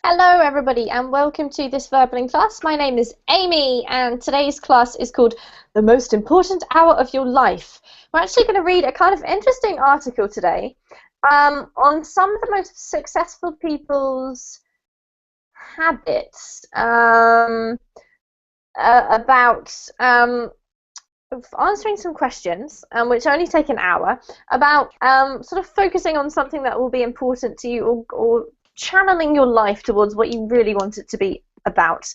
Hello everybody and welcome to this Verbaling class. My name is Amy and today's class is called The Most Important Hour of Your Life. We're actually going to read a kind of interesting article today on some of the most successful people's habits about answering some questions, which only take an hour, about sort of focusing on something that will be important to you or channeling your life towards what you really want it to be about.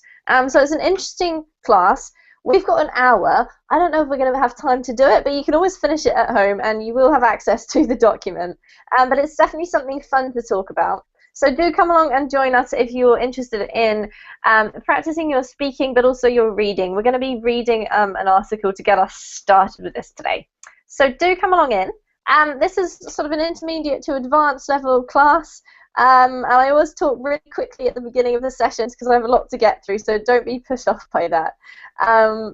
So it's an interesting class. We've got an hour. I don't know if we're going to have time to do it, but you can always finish it at home and you will have access to the document. But it's definitely something fun to talk about. So do come along and join us if you're interested in practicing your speaking, but also your reading. We're going to be reading an article to get us started with this today. So do come along in. This is sort of an intermediate to advanced level class. And I always talk really quickly at the beginning of the sessions because I have a lot to get through, so don't be put off by that.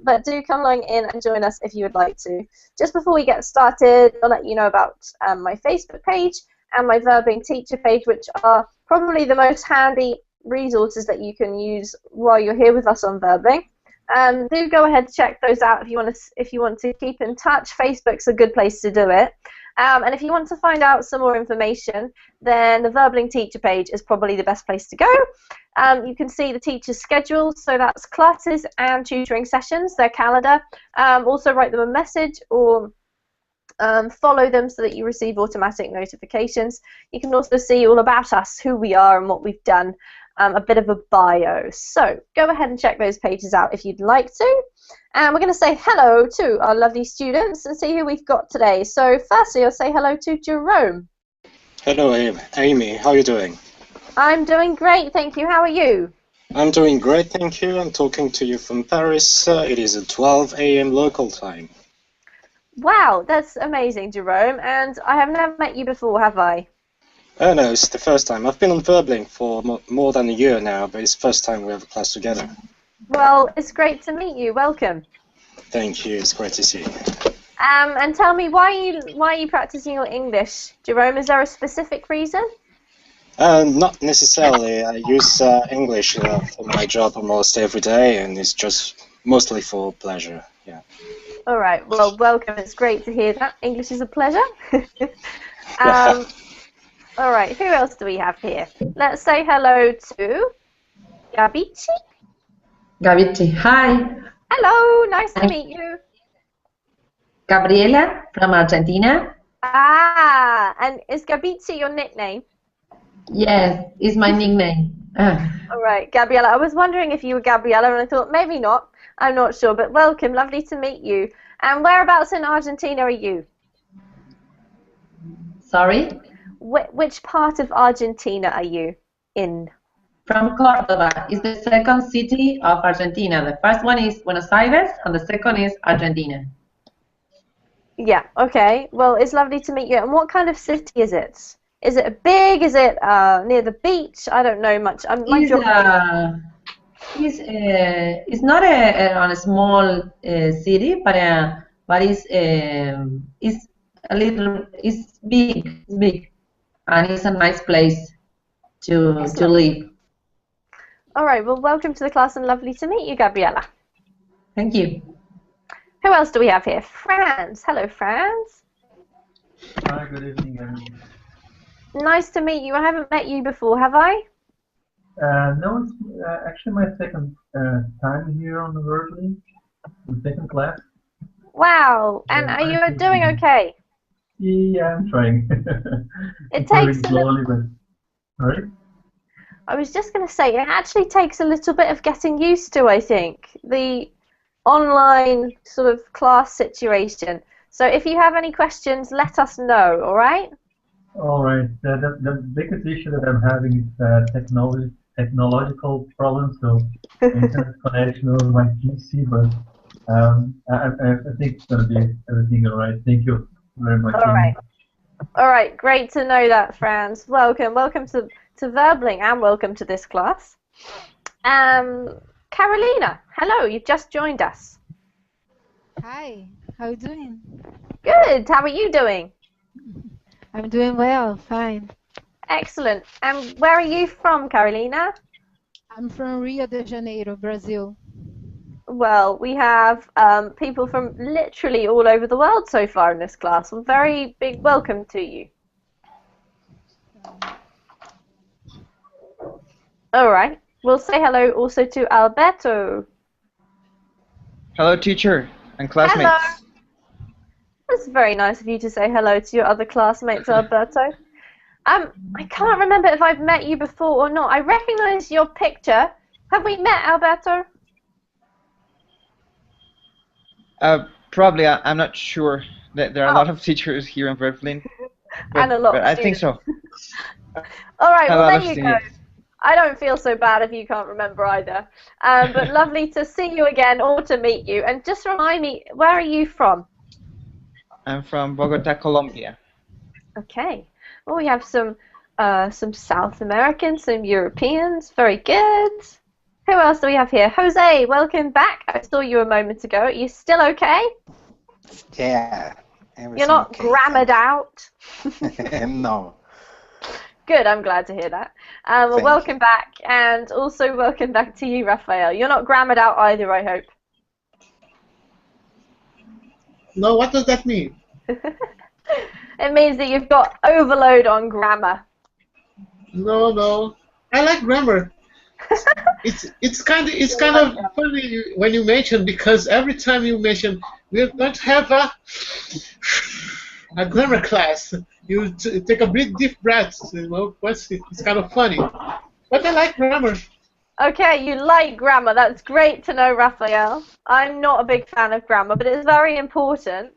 But do come along in and join us if you would like to. Just before we get started, I'll let you know about my Facebook page and my Verbing teacher page, which are probably the most handy resources that you can use while you're here with us on Verbing. Do go ahead and check those out if you want to keep in touch. Facebook's a good place to do it. And if you want to find out some more information, then the Verbaling teacher page is probably the best place to go. You can see the teacher's schedule, so that's classes and tutoring sessions, their calendar. Also write them a message or follow them so that you receive automatic notifications. You can also see all about us, who we are and what we've done, a bit of a bio. So go ahead and check those pages out if you'd like to. And we're going to say hello to our lovely students and see who we've got today. So firstly, I'll say hello to Jerome. Hello, Amy. How are you doing? I'm doing great, thank you. How are you? I'm doing great, thank you. I'm talking to you from Paris. It is at 12 a.m. local time. Wow, that's amazing, Jerome. And I have never met you before, have I? Oh no, it's the first time. I've been on Verbling for more than a year now, but it's the first time we have a class together. Well, it's great to meet you. Welcome. Thank you. It's great to see you. And tell me, why are you practicing your English, Jerome? Is there a specific reason? Not necessarily. I use English for my job almost every day, and it's just mostly for pleasure. Yeah. All right. Well, welcome. It's great to hear that. English is a pleasure. All right. Who else do we have here? Let's say hello to Gabici. Gabici, hi. Hello. Nice to meet you. Gabriela from Argentina. Ah, and is Gabici your nickname? Yes, it's my nickname. All right, Gabriela. I was wondering if you were Gabriela, and I thought maybe not. I'm not sure, but welcome. Lovely to meet you. And whereabouts in Argentina are you? Sorry? Which part of Argentina are you in? From Córdoba. It's the second city of Argentina. The first one is Buenos Aires, and the second is Argentina. Yeah, okay. Well, it's lovely to meet you. And what kind of city is it? Is it big? Is it near the beach? I don't know much. It's not a small city, but it's big. It's big, and it's a nice place to live. All right. Well, welcome to the class, and lovely to meet you, Gabriela. Thank you. Who else do we have here? Franz. Hello, Franz. Hi, good evening, everyone. Nice to meet you. I haven't met you before, have I? No, it's actually my second time here on the Verbling, the second class. Wow. And are you doing okay? Yeah, I'm trying. It takes slowly, but sorry. I was just going to say, it actually takes a little bit of getting used to, I think, the online sort of class situation. So if you have any questions, let us know, all right? All right. The biggest issue that I'm having is technological problems, so internet connection over my PC, but I think it's going to be everything all right. Thank you very much. All right. All right. Great to know that, Franz. Welcome. Welcome to Verbling, and welcome to this class. Carolina, hello. You've just joined us. Hi. How are you doing? Good. How are you doing? I'm doing well. Fine. Excellent. And where are you from, Carolina? I'm from Rio de Janeiro, Brazil. Well, we have people from literally all over the world so far in this class. Well, very big welcome to you. All right. We'll say hello also to Alberto. Hello, teacher and classmates. Hello. That's very nice of you to say hello to your other classmates, Alberto. I can't remember if I've met you before or not. I recognize your picture. Have we met, Alberto? Probably. I'm not sure. There are a lot of teachers here in Berlin. And a lot but of I think so. All right, well, A lot there of you go. I don't feel so bad if you can't remember either. But lovely to see you again or to meet you. And just remind me, where are you from? I'm from Bogota, Colombia. Okay. Well, we have some South Americans, some Europeans. Very good. Who else do we have here? Jose, welcome back. I saw you a moment ago. Are you still okay? Yeah. You're not grammared out? No. Good, I'm glad to hear that. Well, welcome back, and also welcome back to you, Raphael. You're not grammared out either, I hope. No, what does that mean? It means that you've got overload on grammar. No. I like grammar. It's kind of funny when you mention, because every time you mention we're going to have a grammar class, you take a big deep breath. You know, it's kind of funny. But I like grammar. Okay, you like grammar. That's great to know, Raphael. I'm not a big fan of grammar, but it's very important.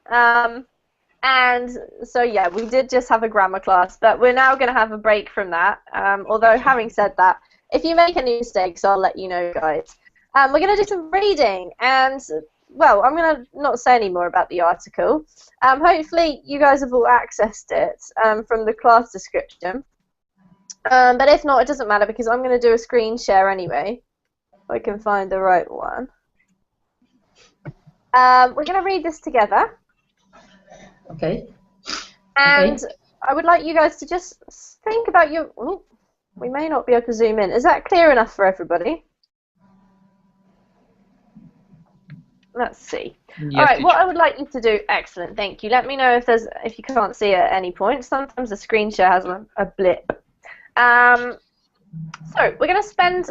And so, yeah, we did just have a grammar class, but we're now going to have a break from that. Although, having said that, if you make any mistakes, I'll let you know, guys. We're going to do some reading, and, well, I'm going to not say any more about the article. Hopefully, you guys have all accessed it from the class description. But if not, it doesn't matter, because I'm going to do a screen share anyway, if I can find the right one. We're going to read this together. Okay. And I would like you guys to just think about your... Ooh, we may not be able to zoom in. Is that clear enough for everybody? Let's see. Yes, All right, teacher. what I would like you to do... Excellent, thank you. Let me know if you can't see at any point. Sometimes the screen share has a blip. So we're going to spend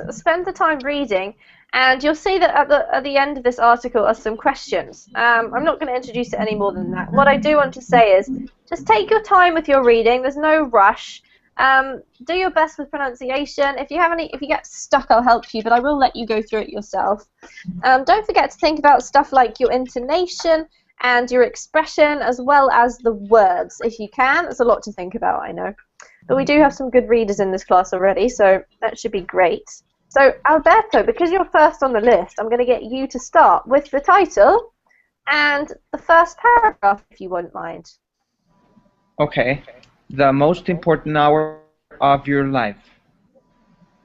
the time reading, and you'll see that at the end of this article are some questions. I'm not going to introduce it any more than that. What I do want to say is just take your time with your reading. There's no rush. Do your best with pronunciation. If you get stuck, I'll help you, but I will let you go through it yourself. Don't forget to think about stuff like your intonation and your expression, as well as the words, if you can. There's a lot to think about, I know. But we do have some good readers in this class already, so that should be great. So, Alberto, because you're first on the list, I'm going to get you to start with the title and the first paragraph, if you wouldn't mind. Okay. The most important hour of your life.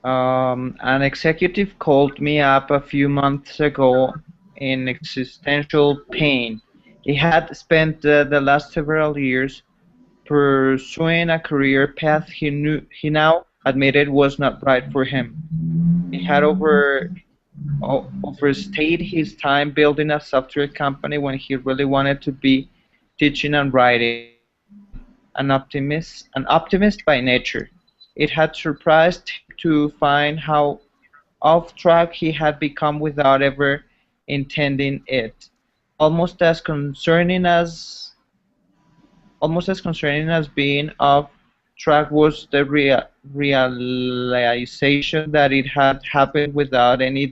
An executive called me up a few months ago in existential pain. He had spent the last several years pursuing a career path he now admitted was not right for him. He had overstayed his time building a software company when he really wanted to be teaching and writing. An optimist by nature. It had surprised him to find how off track he had become without ever intending it. Almost as concerning as being off track was the realization that it had happened without any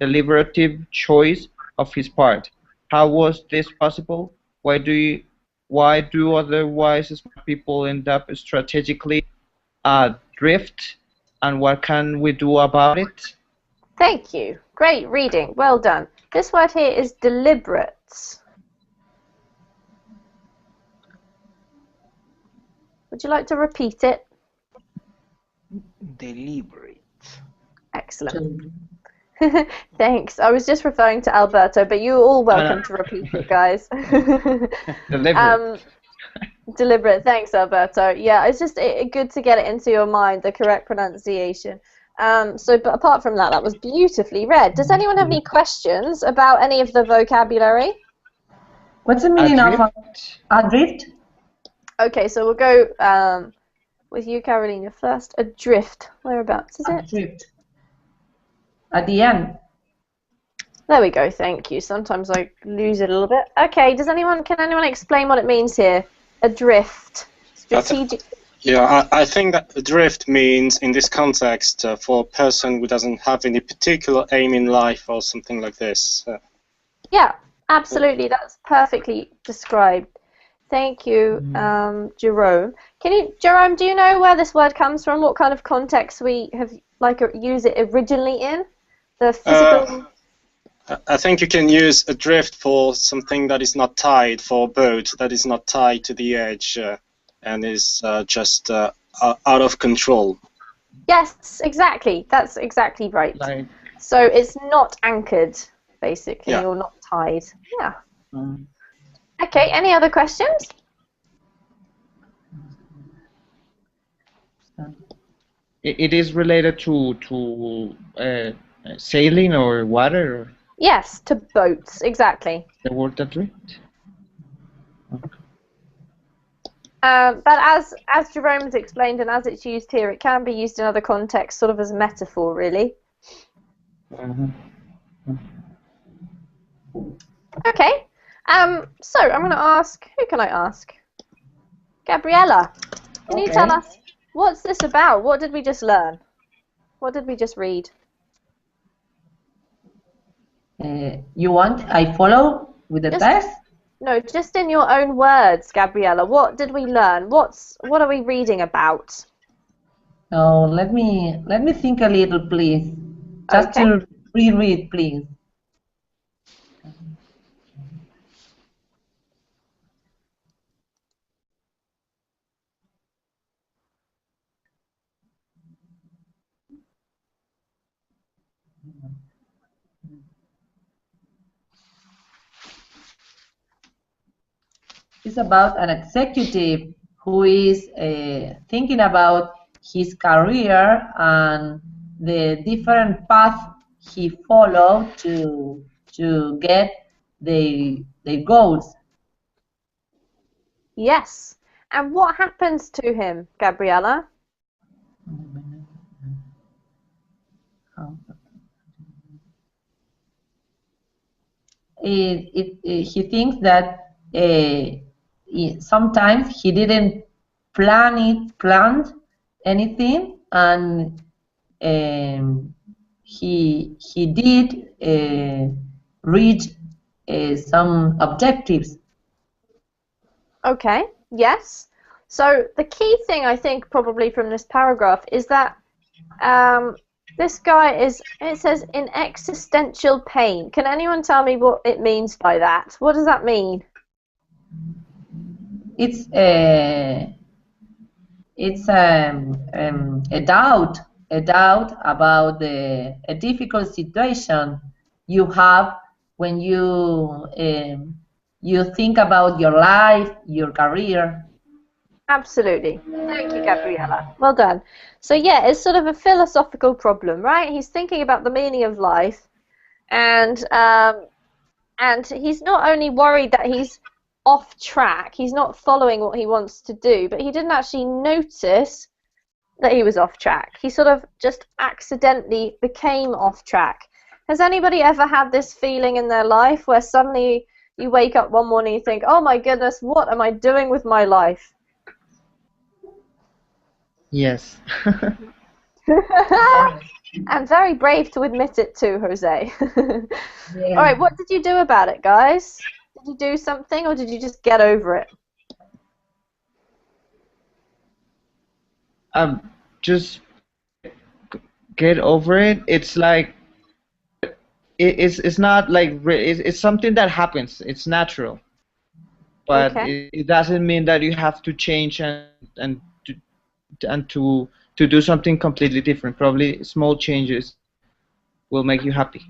deliberative choice of his part. How was this possible? Why do otherwise smart people end up strategically adrift? And what can we do about it? Thank you. Great reading. Well done. This word here is deliberate. Would you like to repeat it? Deliberate. Excellent. Thanks. I was just referring to Alberto, but you're all welcome to repeat it, guys. Deliberate. Deliberate. Thanks, Alberto. Yeah, it's just good to get it into your mind, the correct pronunciation. But apart from that, that was beautifully read. Does anyone have any questions about any of the vocabulary? What's the meaning of adrift? Okay, so we'll go with you, Carolina, first. Adrift. Whereabouts is it? Adrift. At the end. There we go. Thank you. Sometimes I lose it a little bit. Okay. Can anyone explain what it means here? Adrift. Strategic. Yeah, I think that adrift means, in this context, for a person who doesn't have any particular aim in life or something like this. Yeah, absolutely. That's perfectly described. Thank you, Jerome. Jerome, do you know where this word comes from? What kind of context we have use it originally in? The physical. I think you can use adrift for something that is not tied, for a boat that is not tied to the edge and is just out of control. Yes, exactly. That's exactly right. So it's not anchored, basically, or not tied. Yeah. Okay, any other questions? It is related to sailing or water? Yes, to boats, exactly. The word adrift? Okay. But as Jerome has explained and as it's used here, it can be used in other contexts, sort of as a metaphor, really. Okay. So I'm going to ask, who can I ask? Gabriella, can you tell us, what's this about? What did we just learn? What did we just read? You want I follow with the text? No, just in your own words, Gabriella. What did we learn? What are we reading about? Oh, let me think a little, please. Just to reread, please. It's about an executive who is thinking about his career and the different path he followed to get the goals. Yes. And what happens to him, Gabriella? He thinks that sometimes he didn't plan anything, and he did reach some objectives. Okay, yes. So the key thing I think probably from this paragraph is that this guy is, it says, in existential pain. Can anyone tell me what it means by that? What does that mean? It's a doubt about a difficult situation you have when you think about your life, your career. Absolutely. Thank you, Gabriella. Well done. So yeah, it's sort of a philosophical problem, right? He's thinking about the meaning of life, and he's not only worried that he's off track, he's not following what he wants to do, but he didn't actually notice that he was off track. He sort of just accidentally became off track. Has anybody ever had this feeling in their life where suddenly you wake up one morning and you think, oh my goodness, what am I doing with my life? Yes. I'm very brave to admit it too, Jose. Yeah. All right, what did you do about it, guys? Did you do something, or did you just get over it? Just get over it. It's like it's not like it's something that happens. It's natural, but it doesn't mean that you have to change and to do something completely different. Probably small changes will make you happy.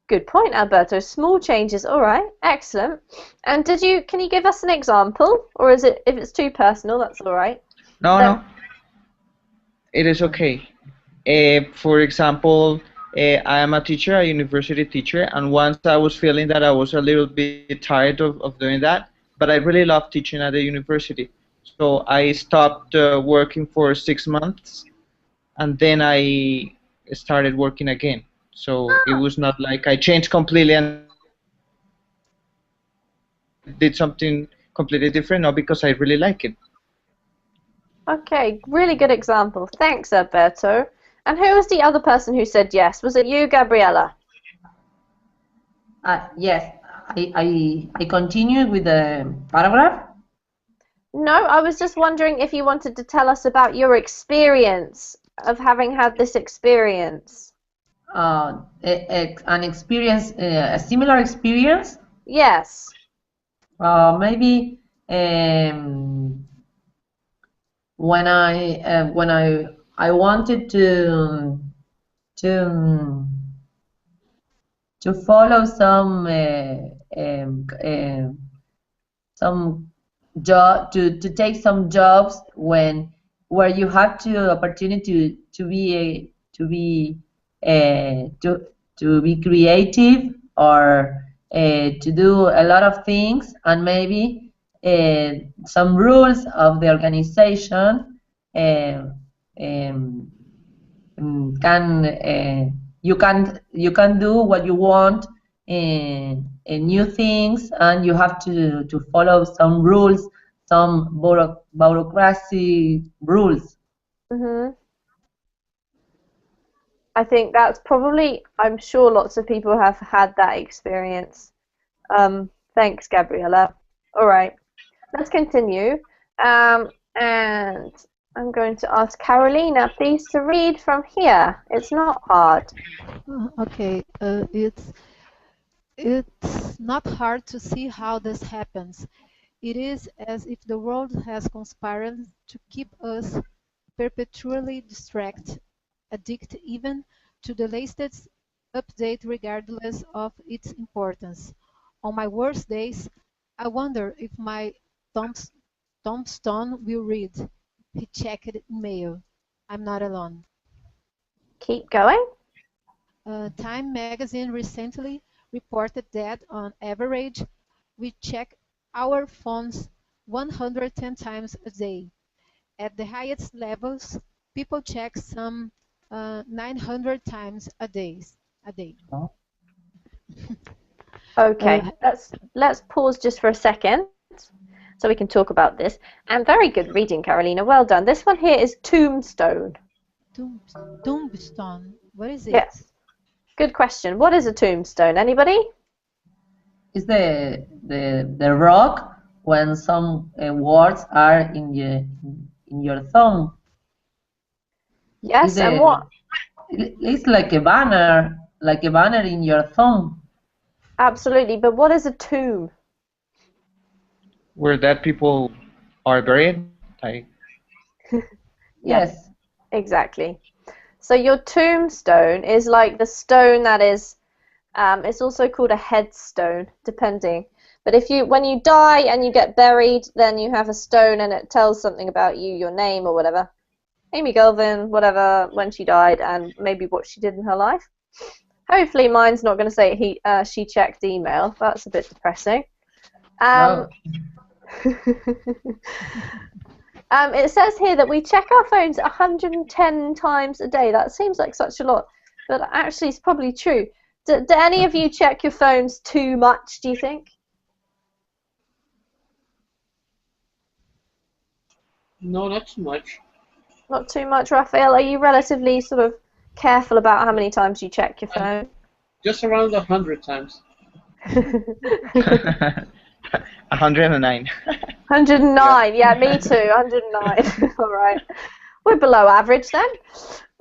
Good point, Alberto. Small changes. All right, excellent. And can you give us an example, or is it, if it's too personal, that's all right? No, no, it is okay. For example, I am a teacher, a university teacher, and once I was feeling that I was a little bit tired of doing that, but I really love teaching at the university. So I stopped working for 6 months, and then I started working again. So it was not like I changed completely and did something completely different, no, because I really like it. Okay, really good example. Thanks, Alberto. And who was the other person who said yes? Was it you, Gabriela? Yes, I continue with the paragraph. No, I was just wondering if you wanted to tell us about your experience of having had this experience. An experience, a similar experience. Yes. Maybe when I wanted to follow some job, to take some jobs where you have to opportunity to be creative, or to do a lot of things, and maybe some rules of the organization you can do what you want, new things, and you have to follow some rules, some bureaucracy rules. I think that's probably, I'm sure lots of people have had that experience. Thanks, Gabriela. All right, let's continue. And I'm going to ask Carolina, please, to read from here. It's not hard. Okay, it's not hard to see how this happens. It is as if the world has conspired to keep us perpetually distracted, addicted even to the latest update regardless of its importance. On my worst days, I wonder if my tombstone will read, "He checked email. I'm not alone." Keep going. Time magazine recently reported that, on average, we check our phones 110 times a day. At the highest levels, people check some 900 times a day. Okay, let's pause just for a second so we can talk about this. And very good reading, Carolina. Well done. This one here is tombstone. Tombstone. What is it? Yes. Good question. What is a tombstone? Anybody? It's the rock when some words are in your thumb. Yes, and what? It's like a banner in your thumb. Absolutely, but what is a tomb? Where dead people are buried? Yes, exactly. So your tombstone is like the stone that is, it's also called a headstone, depending. But when you die and you get buried, then you have a stone and it tells something about you, your name or whatever. Amy Galvin, whatever, when she died, and maybe what she did in her life. Hopefully mine's not going to say she checked email. That's a bit depressing. No. It says here that we check our phones 110 times a day. That seems like such a lot, but actually it's probably true. Do any of you check your phones too much, do you think? No, not too much. Not too much, Raphael? Are you relatively sort of careful about how many times you check your phone? Just around 100 times. 109. 109, yeah, me too, 109. All right. We're below average then.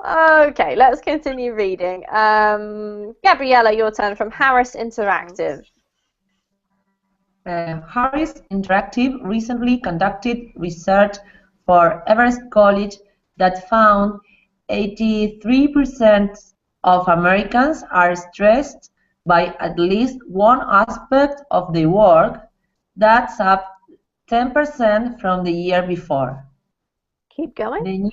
Okay, let's continue reading. Gabriela, your turn, from Harris Interactive. Harris Interactive recently conducted research for Everest College that found 83% of Americans are stressed by at least one aspect of the work. That's up 10% from the year before. Keep going.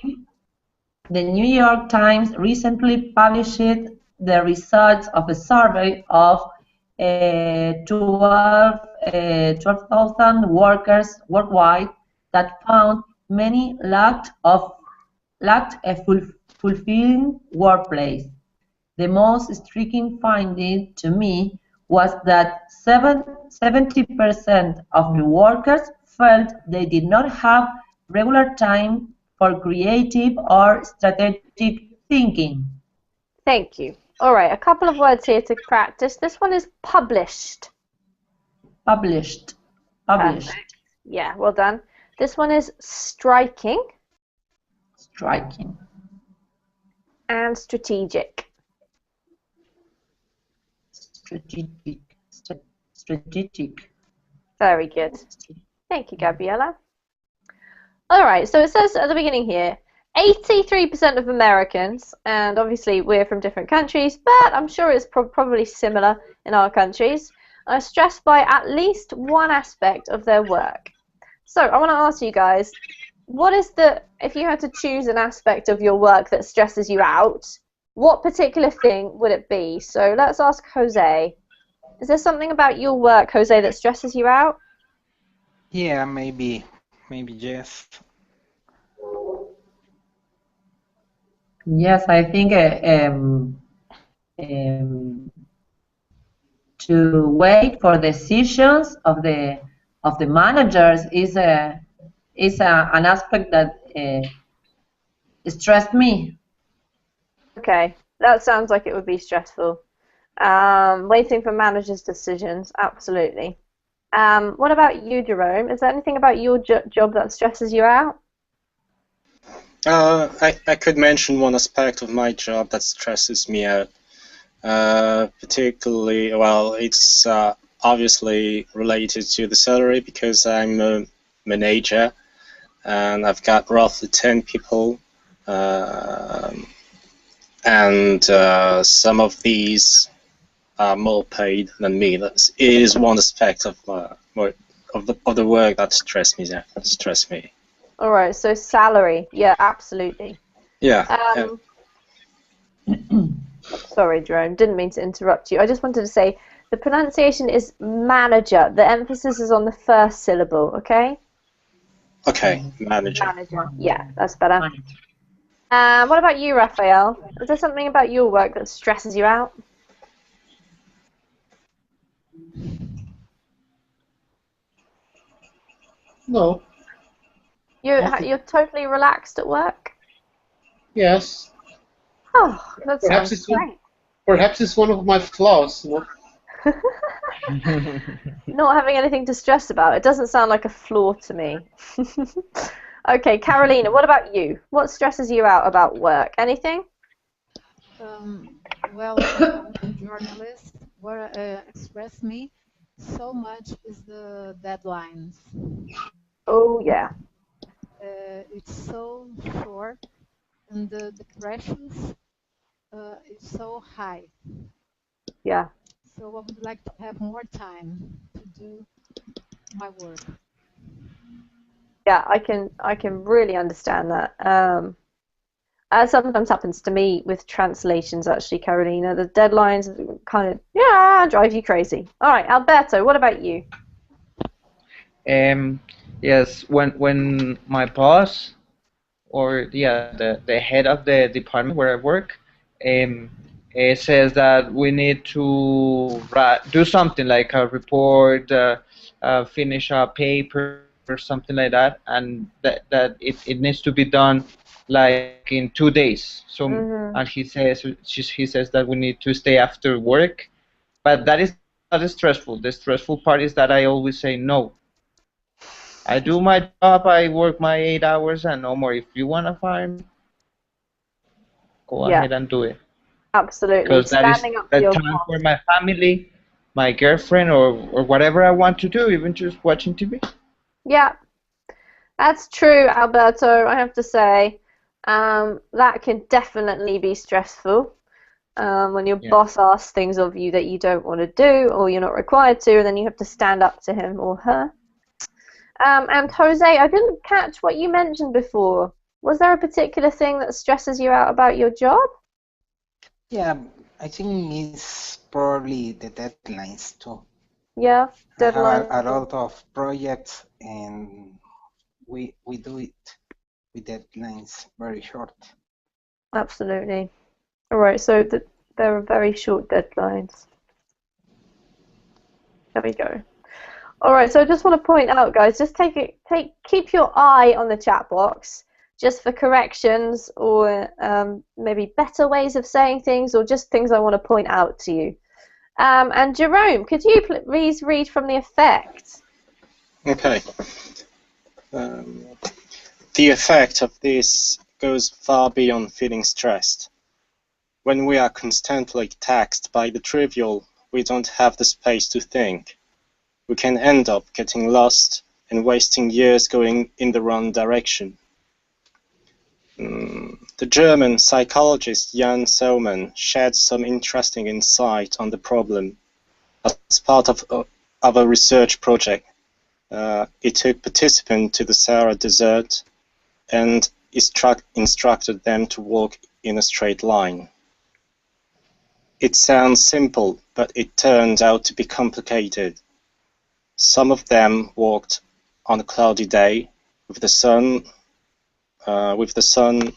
The New York Times recently published the results of a survey of 12,000 workers worldwide that found many lacked a fulfilling workplace. The most striking finding to me was that 70% of the workers felt they did not have regular time for creative or strategic thinking. Thank you. All right, a couple of words here to practice. This one is published. Published. Perfect. Yeah, well done. This one is striking. Striking. And strategic. Strategic. Very good. Thank you, Gabriella. All right, so it says at the beginning here, 83% of Americans, and obviously we're from different countries, but I'm sure it's probably similar in our countries, are stressed by at least one aspect of their work. So I want to ask you guys, if you had to choose an aspect of your work that stresses you out, what particular thing would it be? So let's ask Jose. Is there something about your work, Jose, that stresses you out? Yeah, maybe yes. Yes, I think to wait for decisions of the managers is an aspect that stressed me. Okay, that sounds like it would be stressful. Waiting for managers' decisions, absolutely. What about you, Jerome? Is there anything about your job that stresses you out? I could mention one aspect of my job that stresses me out. Particularly, well, it's obviously related to the salary because I'm a manager and I've got roughly 10 people, and some of these are more paid than me. That is one aspect of the work that stresses me. All right, so salary, yeah, absolutely. Yeah. Sorry, Jerome, didn't mean to interrupt you. I just wanted to say the pronunciation is manager. The emphasis is on the first syllable, okay? Okay, manager. Manager, yeah, that's better. What about you, Raphael? Is there something about your work that stresses you out? No. You're totally relaxed at work? Yes. Oh, that sounds great. Perhaps it's one of my flaws. You know? Not having anything to stress about. It doesn't sound like a flaw to me. Okay, Carolina, what about you? What stresses you out about work? Anything? Well, I'm a journalist. What expressed me so much is the deadlines. Oh, yeah. It's so short, and the pressures is so high. Yeah. So I would like to have more time to do my work. Yeah, I can really understand that. Sometimes happens to me with translations, actually, Carolina. The deadlines kind of drive you crazy. All right, Alberto, what about you? Yes, when my boss or the head of the department where I work it says that we need to do something like a report, finish a paper or something like that, and that it needs to be done like in 2 days. So and he says that we need to stay after work, but that is not stressful. The stressful part is that I always say no. I do my job, I work my 8 hours and no more. If you want to fire me, go ahead and do it. Absolutely. Because that is the time for my family, my girlfriend, or whatever I want to do, even just watching TV. Yeah, that's true, Alberto, I have to say. That can definitely be stressful. when your Yeah. boss asks things of you that you don't want to do or you're not required to, and then you have to stand up to him or her. And Jose, I didn't catch what you mentioned before. Was there a particular thing that stresses you out about your job? Yeah, I think it's probably the deadlines too. Yeah, I have deadline. a lot of projects and we do it with deadlines very short. Absolutely. All right, so there are very short deadlines. There we go. All right, so I just want to point out, guys, just keep your eye on the chat box, just for corrections or maybe better ways of saying things, or just things I want to point out to you. And Jerome, could you please read from the effect? Okay. The effect of this goes far beyond feeling stressed. When we are constantly taxed by the trivial, we don't have the space to think. We can end up getting lost and wasting years going in the wrong direction. The German psychologist Jan Selman shared some interesting insight on the problem. As part of a research project, he took participants to the Sahara Desert and instructed them to walk in a straight line. It sounds simple, but it turned out to be complicated. Some of them walked on a cloudy day with the sun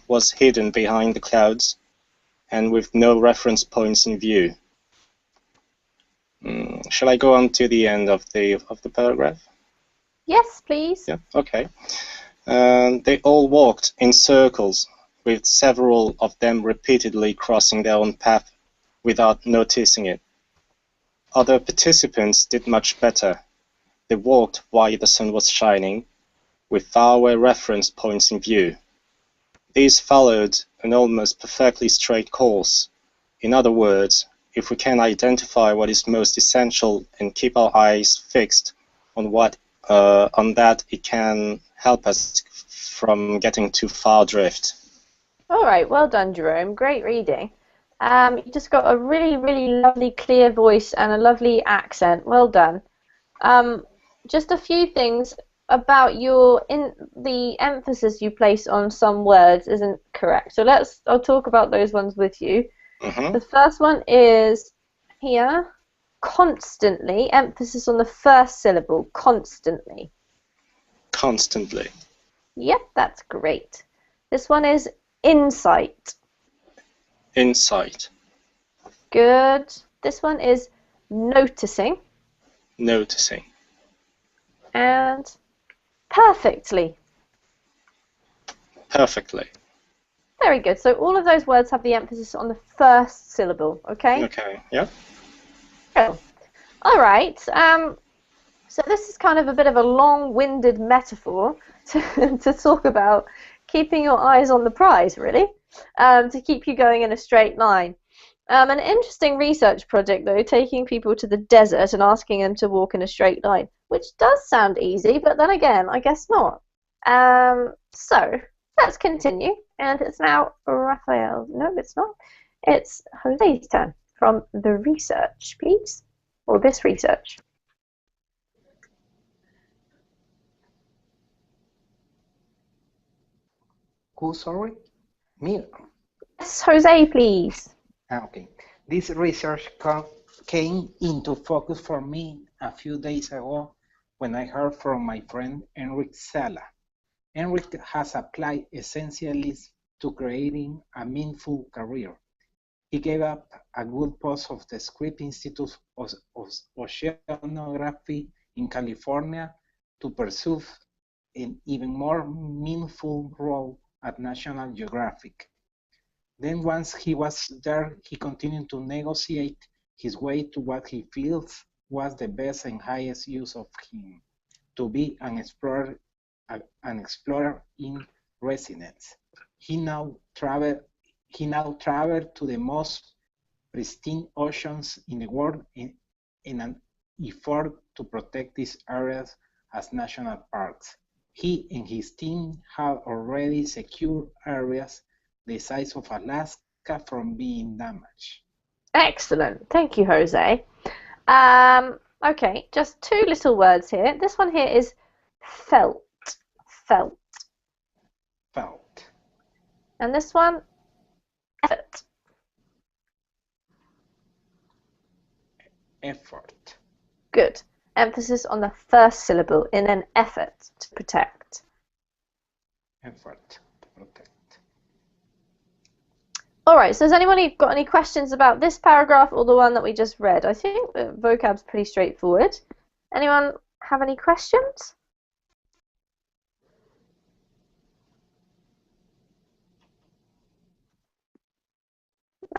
was hidden behind the clouds and with no reference points in view. Shall I go on to the end of the paragraph? Yes, please. Yeah, okay. They all walked in circles, with several of them repeatedly crossing their own path without noticing it. Other participants did much better. They walked while the sun was shining, with faraway reference points in view. These followed an almost perfectly straight course. In other words, if we can identify what is most essential and keep our eyes fixed on that, it can help us from getting too far adrift. All right, well done, Jerome. Great reading. You just got a really, really lovely, clear voice and a lovely accent. Well done. Just a few things about the emphasis you place on some words isn't correct. So I'll talk about those ones with you. Mm-hmm. The first one is here, constantly, emphasis on the first syllable, constantly. Constantly. Yep, that's great. This one is insight. Insight. Good. This one is noticing. Noticing. And perfectly. Perfectly. Very good. So all of those words have the emphasis on the first syllable, okay? Okay, yeah. Cool. All right. So this is kind of a bit of a long-winded metaphor to talk about keeping your eyes on the prize, really, to keep you going in a straight line. An interesting research project, though, taking people to the desert and asking them to walk in a straight line, which does sound easy, but then again, I guess not. So let's continue, and it's now Raphael. No, it's not. It's Jose's turn from the research, please, or this research. Who, sorry? Me? Yes, Jose, please. Okay. This research came into focus for me a few days ago when I heard from my friend Enric Sala. Enric has applied essentialism to creating a meaningful career. He gave up a good post of the Scripps Institute of Oceanography in California to pursue an even more meaningful role at National Geographic. Then once he was there, he continued to negotiate his way to what he feels was the best and highest use of him, to be an explorer in residence. He now traveled to the most pristine oceans in the world in an effort to protect these areas as national parks. He and his team have already secured areas the size of Alaska from being damaged. Excellent. Thank you, Jose. Okay, just two little words here. This one here is felt. Felt. Felt. And this one, effort. Effort. Good. Emphasis on the first syllable in an effort to protect. Effort to protect. All right, so has anyone got any questions about this paragraph or the one that we just read? I think the vocab's pretty straightforward. Anyone have any questions?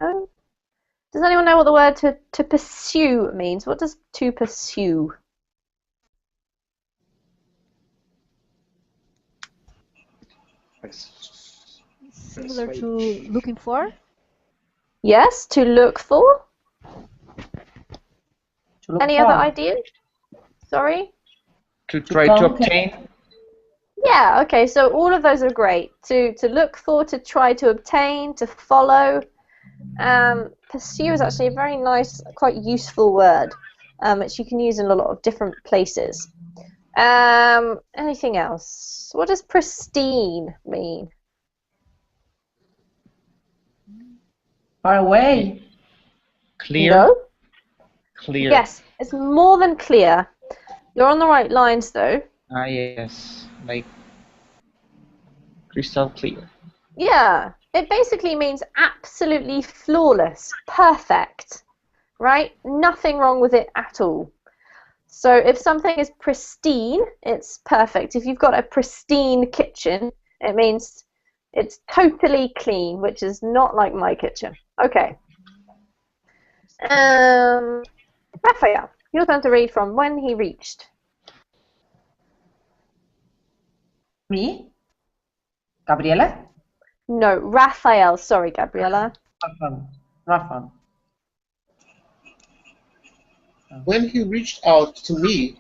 No? Does anyone know what the word to pursue means? What does to pursue? Similar to looking for? Yes, to look for. To look Any for. other ideas? Sorry? To try to conquer. obtain. Yeah, okay, so all of those are great. To look for, to try to obtain, to follow. Pursue is actually a very nice, quite useful word, which you can use in a lot of different places. Anything else? What does pristine mean? Far away. Clear. No? Clear. Yes, it's more than clear. You're on the right lines, though. Ah, yes. Like crystal clear. Yeah, it basically means absolutely flawless, perfect, right? Nothing wrong with it at all. So if something is pristine, it's perfect. If you've got a pristine kitchen, it means it's totally clean, which is not like my kitchen. Okay. Raphael, your turn to read from When He Reached. Me? Gabriela? No, Raphael. Sorry, Gabriela. Rafa. When he reached out to me,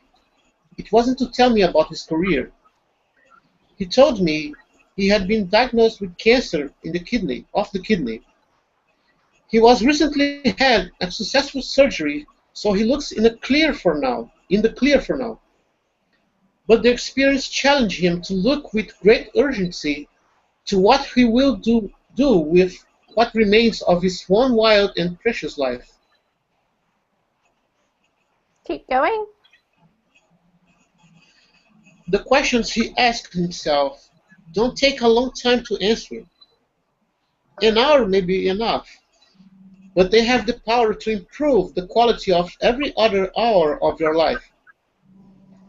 it wasn't to tell me about his career. He told me he had been diagnosed with cancer in the kidney, of the kidney. He was recently had a successful surgery, so he looks in the clear for now. But the experience challenged him to look with great urgency to what he will do with what remains of his one wild and precious life. Keep going. The questions he asked himself don't take a long time to answer. An hour may be enough, but they have the power to improve the quality of every other hour of your life.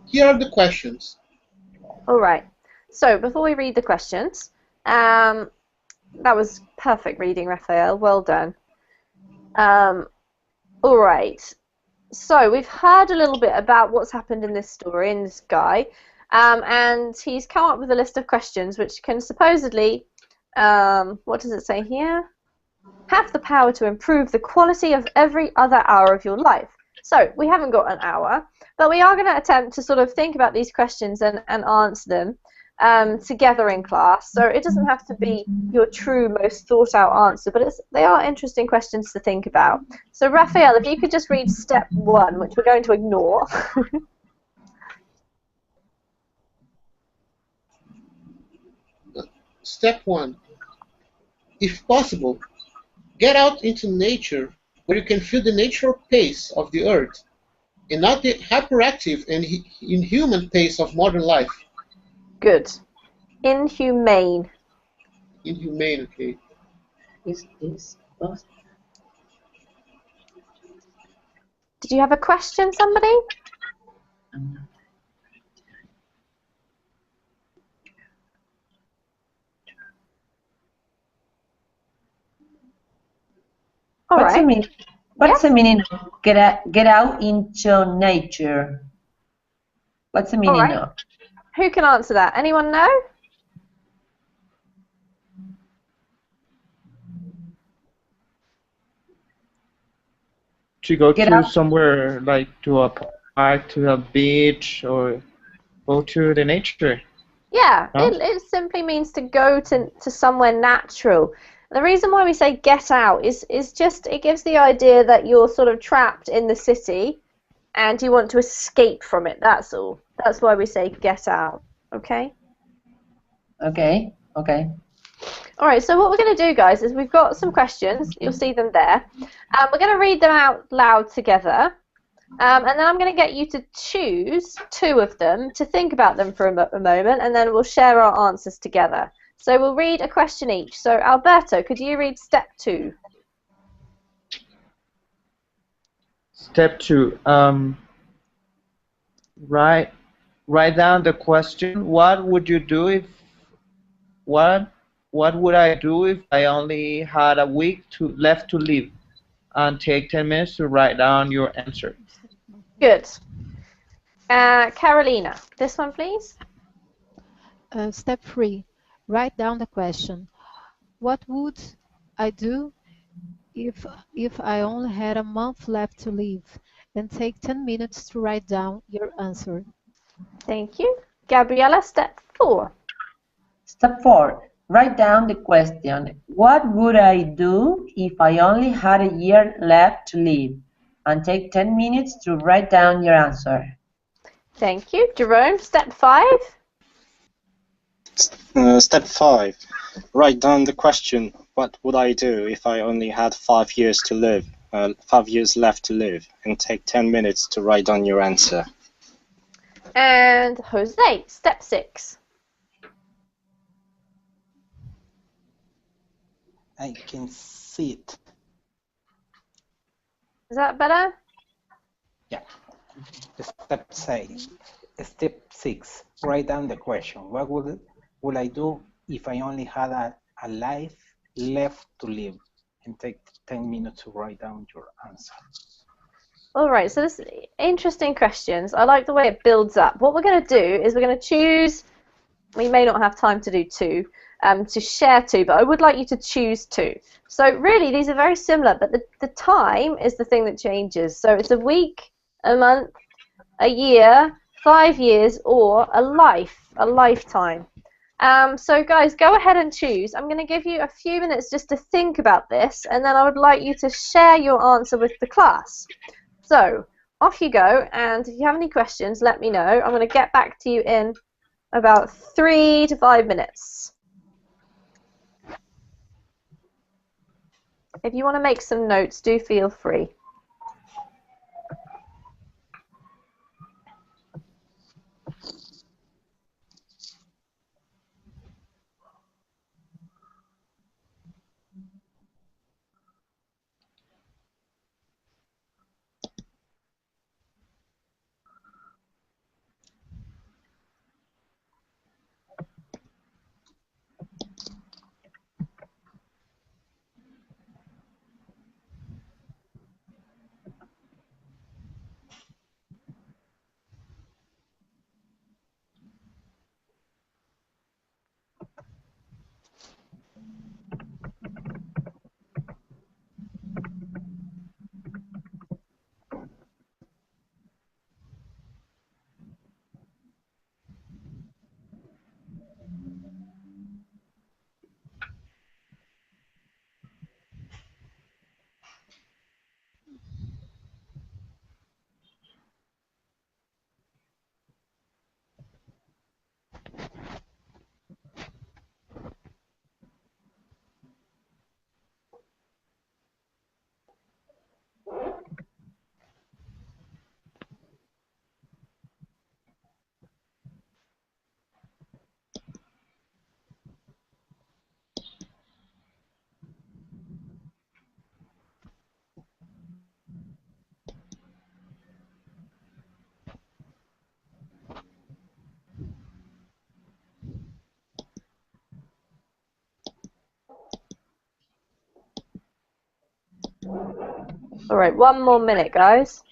Here are the questions. All right. So before we read the questions, that was perfect reading, Raphael. Well done. All right. So we've heard a little bit about what's happened in this story, in this guy, and he's come up with a list of questions which can supposedly, what does it say here? Have the power to improve the quality of every other hour of your life. So we haven't got an hour, but we are going to attempt to sort of think about these questions and answer them together in class. So it doesn't have to be your true, most thought-out answer, but they are interesting questions to think about. So Raphael, if you could just read step 1, which we're going to ignore. Step 1. If possible, get out into nature where you can feel the natural pace of the earth and not the hyperactive and inhuman pace of modern life. Good. Inhumane. Inhumane, okay. Did you have a question, somebody? All What's right. the meaning? What's the meaning of get out into nature? What's the meaning right. of? Who can answer that? Anyone know? To go Get to out. somewhere like to a park, to a beach, or go to the nature. Yeah, No? it simply means to go to somewhere natural. The reason why we say get out is just it gives the idea that you're sort of trapped in the city and you want to escape from it. That's all. That's why we say get out. Okay? Okay, okay. All right, so what we're going to do, guys, is we've got some questions. You'll see them there. We're going to read them out loud together. And then I'm going to get you to choose 2 of them, to think about them for a moment, and then we'll share our answers together. So we'll read a question each. So Alberto, could you read step 2? Step 2. Write down the question. What would you do if what would I do if I only had a week left to live? And take 10 minutes to write down your answer. Good. Carolina, this one, please. Step 3. Write down the question. What would I do if I only had a month left to live? And take 10 minutes to write down your answer. Thank you. Gabriela, step 4. Step 4. Write down the question. What would I do if I only had a year left to live? And take 10 minutes to write down your answer. Thank you. Jerome, step 5. Step 5. Write down the question, what would I do if I only had 5 years to live, 5 years left to live, and take 10 minutes to write down your answer. And Jose, step 6. I can see it. Is that better? Yeah. Step 6. Write down the question. What would I do if I only had a life left to live? And take 10 minutes to write down your answer. All right, so this interesting questions. I like the way it builds up. What we're going to do is we're going to choose, we may not have time to do 2, to share 2, but I would like you to choose 2. So really, these are very similar, but the time is the thing that changes. So it's a week, a month, a year, 5 years, or a lifetime. So guys, go ahead and choose. I'm going to give you a few minutes just to think about this, and then I would like you to share your answer with the class. So off you go, and if you have any questions, let me know. I'm going to get back to you in about 3 to 5 minutes. If you want to make some notes, do feel free. All right, 1 more minute, guys.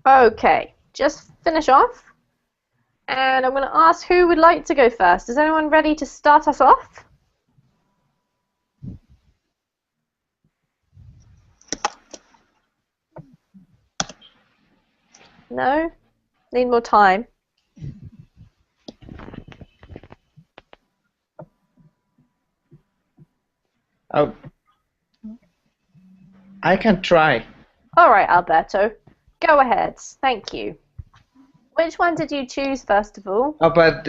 Okay, just finish off. And I'm going to ask who would like to go first. Is anyone ready to start us off? No? Need more time. Oh, I can try. All right, Alberto. Go ahead. Thank you. Which one did you choose, first of all? Oh, but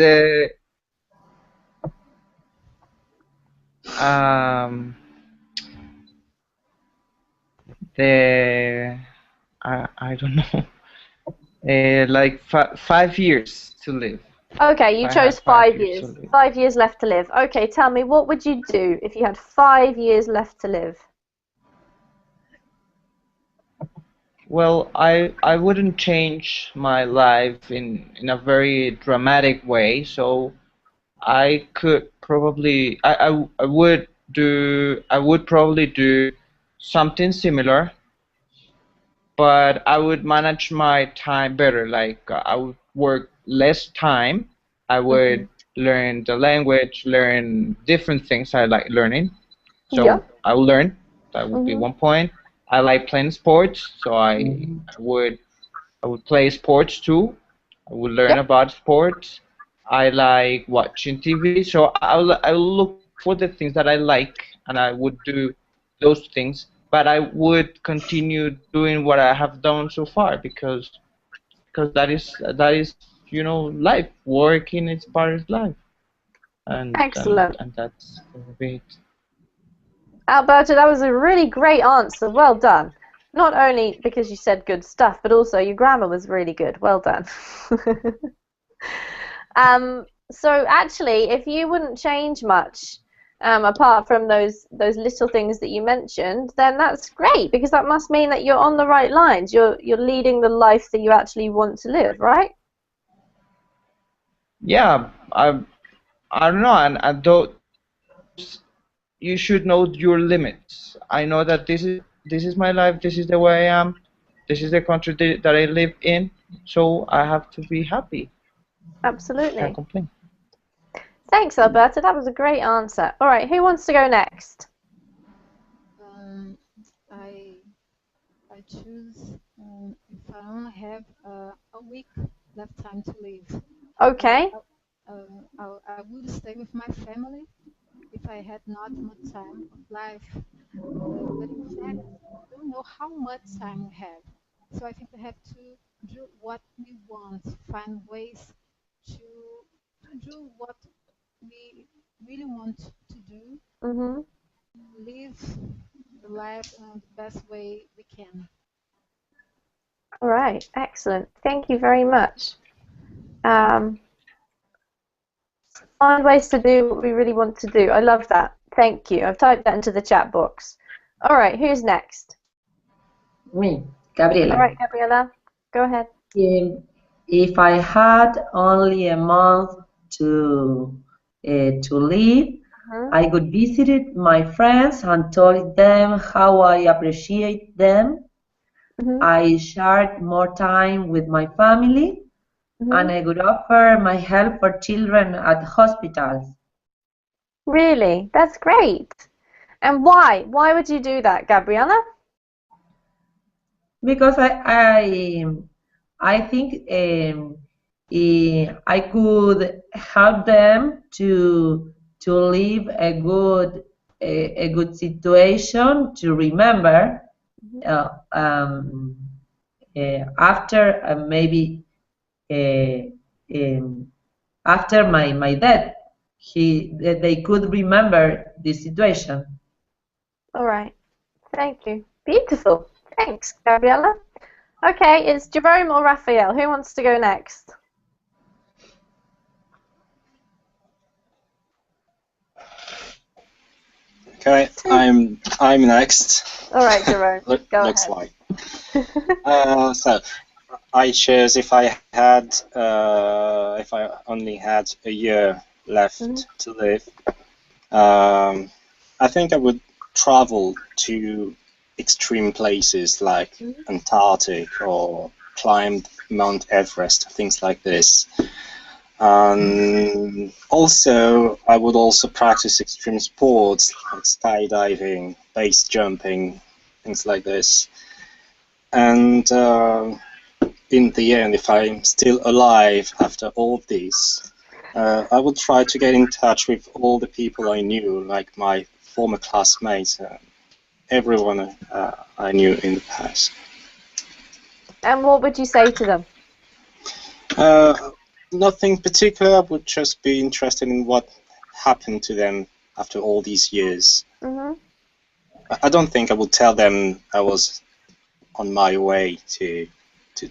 I don't know. Like 5 years to live. Okay, you I chose had 5 5 years years. to live. 5 years left to live. Okay, tell me, what would you do if you had 5 years left to live? Well, I wouldn't change my life in a very dramatic way, so I could probably I would probably do something similar, but I would manage my time better. Like I would work less time. I would learn the language, learn different things I like learning. Yeah. So I will learn. That would be Mhm. one point. I like playing sports, so I would play sports too. I would learn Yep. about sports. I like watching TV, so I will look for the things that I like, and I would do those things. But I would continue doing what I have done so far because that is life. Working is part of life, and and Excellent. and that's gonna be it. Alberto, that was a really great answer. Well done. Not only because you said good stuff, but also your grammar was really good. Well done. So actually, if you wouldn't change much, apart from those little things that you mentioned, then that's great because that must mean that you're on the right lines. You're leading the life that you actually want to live, right? Yeah, I don't know, and though you should know your limits. I know that this is my life, this is the way I am, this is the country that I live in, so I have to be happy. Can't Absolutely. complain. Thanks, Alberto. That was a great answer. All right, who wants to go next? I choose if I only have a week left time to live. Okay. I would stay with my family if I had not much time of life. But in fact, we don't know how much time we have. So I think we have to do what we want, find ways to do what we really want to do, Mhm. live the life in the best way we can. All right. Excellent. Thank you very much. Um, Find ways to do what we really want to do. I love that. Thank you. I've typed that into the chat box. All right. Who's next? Me, Gabriela. All right, Gabriela. Go ahead. If I had only a month to live, I would visit my friends and told them how I appreciate them. I shared more time with my family, and I would offer my help for children at hospitals. Really? That's great. And why? Why would you do that, Gabriela? Because I think I could help them to live a good situation to remember after maybe after my death they could remember the situation. All right. Thank you. Beautiful. Thanks, Gabriela. Okay, it's Jerome or Raphael. Who wants to go next? Okay, I'm next. All right, Jerome. Go Looks ahead. like. So I chose if I only had a year left to live. I think I would travel to extreme places like Antarctic or climbed Mount Everest, things like this. Also, I would also practice extreme sports like skydiving, base jumping, things like this. And in the end, if I'm still alive after all of this, I would try to get in touch with all the people I knew, like my former classmates, everyone I knew in the past. And what would you say to them? Nothing particular. I would just be interested in what happened to them after all these years. Mm-hmm. I don't think I would tell them I was on my way to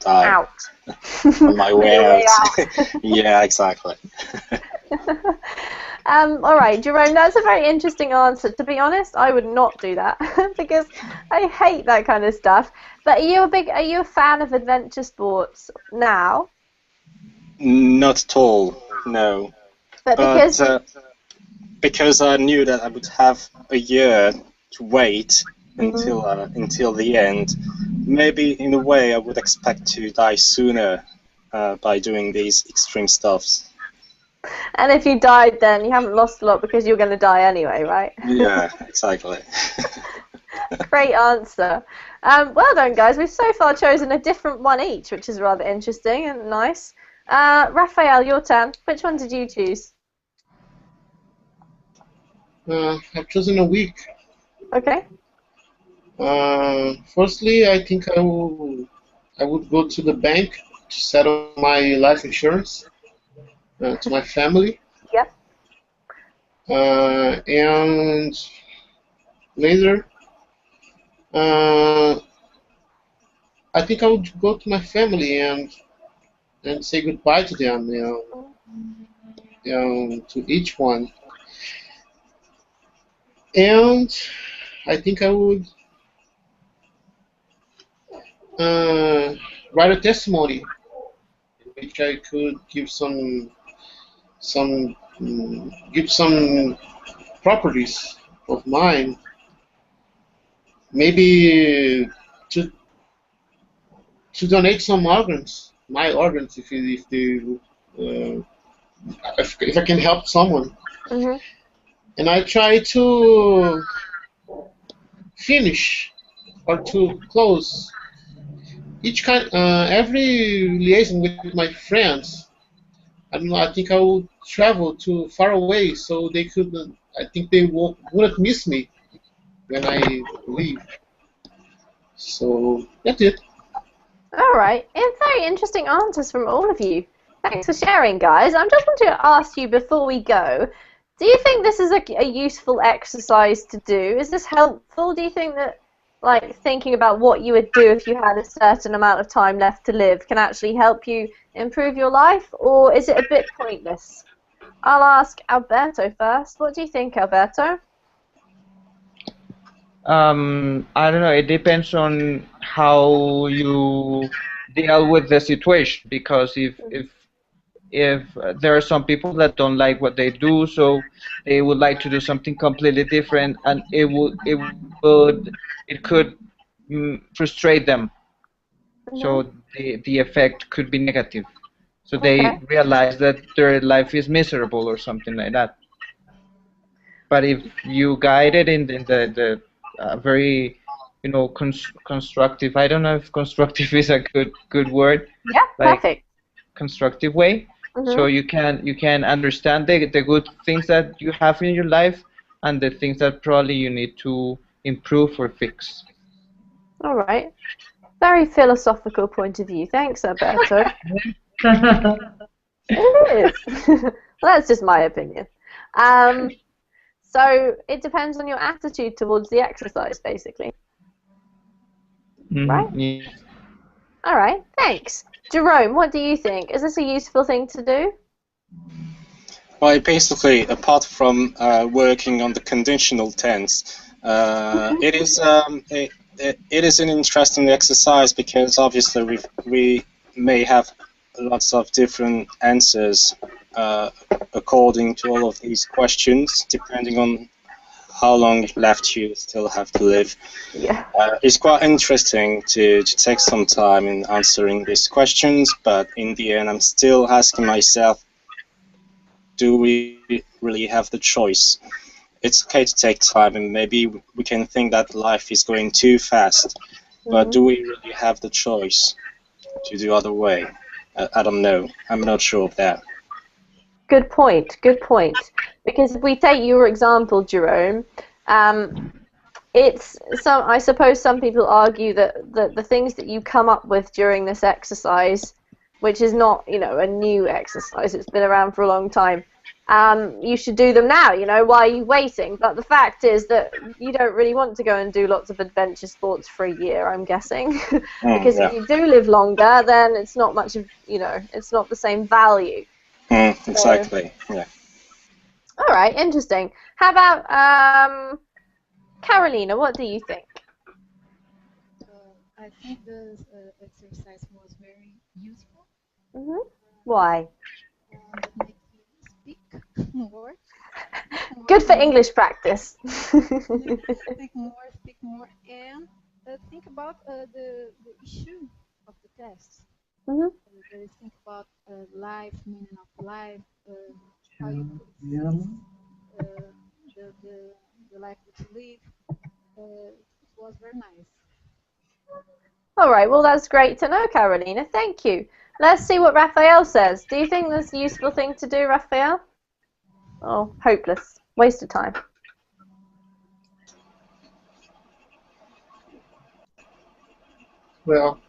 die. Out. On my way out. Yeah, exactly. All right, Jerome, that's a very interesting answer. To be honest, I would not do that because I hate that kind of stuff. But are you a fan of adventure sports now? Not at all, no. But because I knew that I would have a year to wait until the end, maybe in a way I would expect to die sooner by doing these extreme stuffs. And if you died then, you haven't lost a lot because you're going to die anyway, right? Yeah, exactly. Great answer. Well done, guys. We've so far chosen a different one each, which is rather interesting and nice. Raphael, your turn. Which one did you choose? I've chosen a week. Okay. Firstly, I think I would go to the bank to settle my life insurance to my family. Yep. And later, I think I would go to my family and say goodbye to them, to each one. And I think I would write a testimony in which I could give some properties of mine, maybe to donate some organs, my organs, if I can help someone. Mm-hmm. And I try to finish or to close every liaison with my friends. I don't know. I think I would travel to far away so they could. I think they wouldn't miss me when I leave. So that's it. All right. It's very interesting answers from all of you. Thanks for sharing, guys. I'm just wanting to ask you before we go. Do you think this is a useful exercise to do? Is this helpful? Do you think that, like, thinking about what you would do if you had a certain amount of time left to live can actually help you improve your life, or is it a bit pointless? I'll ask Alberto first. What do you think, Alberto? I don't know. It depends on how you deal with the situation, because if there are some people that don't like what they do, so they would like to do something completely different, and it could frustrate them. So the effect could be negative. So they realize that their life is miserable or something like that. But if you guide it in the very, constructive. I don't know if constructive is a good word. Yeah, like, perfect. Constructive way. So you can understand the good things that you have in your life and the things that probably you need to improve or fix. All right. Very philosophical point of view. Thanks, Alberto. It is. Well, that's just my opinion. So it depends on your attitude towards the exercise, basically. Right? Yeah. All right. Thanks. Jerome, what do you think? Is this a useful thing to do? Well, basically, apart from working on the conditional tense, it is an interesting exercise because obviously we may have lots of different answers according to all of these questions, depending on how long left you still have to live. Yeah. It's quite interesting to take some time in answering these questions, but in the end I'm still asking myself, do we really have the choice? It's okay to take time, and maybe we can think that life is going too fast, but do we really have the choice to do other way? I don't know. I'm not sure of that. Good point. Good point. Because if we take your example, Jerome, it's some. I suppose some people argue that the things that you come up with during this exercise, which is not, you know, a new exercise, it's been around for a long time. You should do them now, you know, why are you waiting? But the fact is that you don't really want to go and do lots of adventure sports for a year, I'm guessing. Because if you do live longer, then it's not much of, you know, it's not the same value. Exactly, yeah. All right, interesting. How about Carolina, what do you think? I think this exercise was very useful. Why? It makes you speak more. Good for English practice. Speak more, and think about the issue of the tests. Think about life, meaning of life, how you could see the life that you live. It was very nice. All right, well, that's great to know, Carolina. Thank you. Let's see what Raphael says. Do you think that's a useful thing to do, Raphael? Oh, hopeless. Waste of time. Well,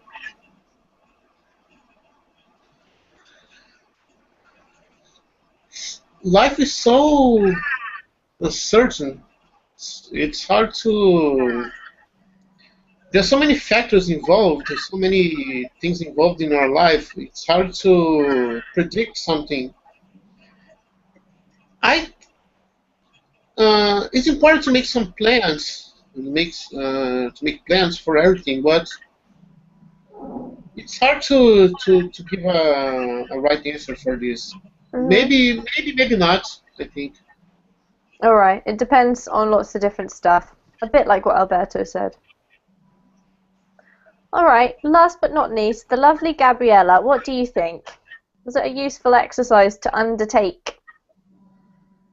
life is so uncertain. It's hard to. There's so many factors involved. There's so many things involved in our life. It's hard to predict something. It's important to make some plans, to make plans for everything, but it's hard to give a right answer for this. Maybe not, I think. All right, it depends on lots of different stuff. A bit like what Alberto said. All right, last but not least, the lovely Gabriella, what do you think? Was it a useful exercise to undertake?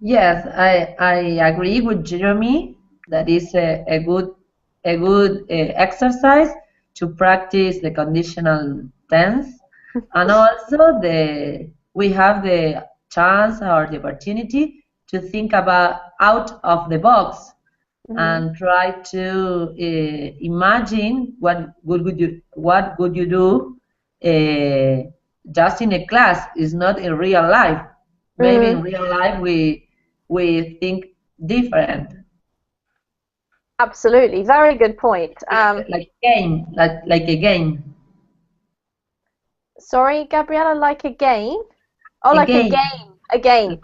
Yes, I agree with Jeremy that is a good exercise to practice the conditional tense, and also we have the chance or the opportunity to think about out of the box and try to imagine what would you do just in a class. It's not in real life. Maybe in real life we think different. Absolutely, very good point. Like a game. Sorry, Gabriella, like a game? Oh, like a game. A game.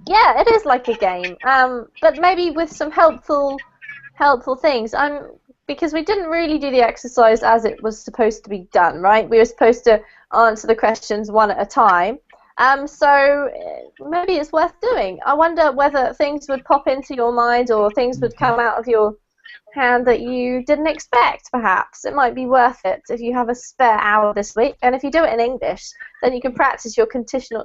Yeah, it is like a game, but maybe with some helpful things. Because we didn't really do the exercise as it was supposed to be done, right? We were supposed to answer the questions one at a time. So maybe it's worth doing. I wonder whether things would pop into your mind or things would come out of your hand that you didn't expect, perhaps. It might be worth it if you have a spare hour this week. And if you do it in English, then you can practice your conditional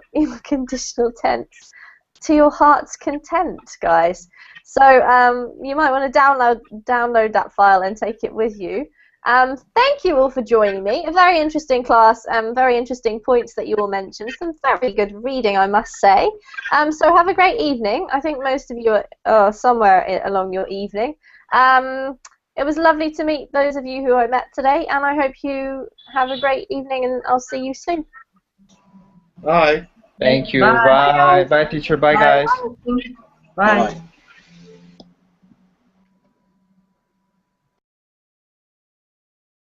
tense to your heart's content, guys. So you might want to download that file and take it with you. Thank you all for joining me. A very interesting class, very interesting points that you all mentioned. Some very good reading, I must say. So have a great evening. I think most of you are somewhere along your evening. It was lovely to meet those of you who I met today, and I hope you have a great evening, and I'll see you soon. Bye. Thank you. Bye. Bye, teacher. Bye, guys. Bye.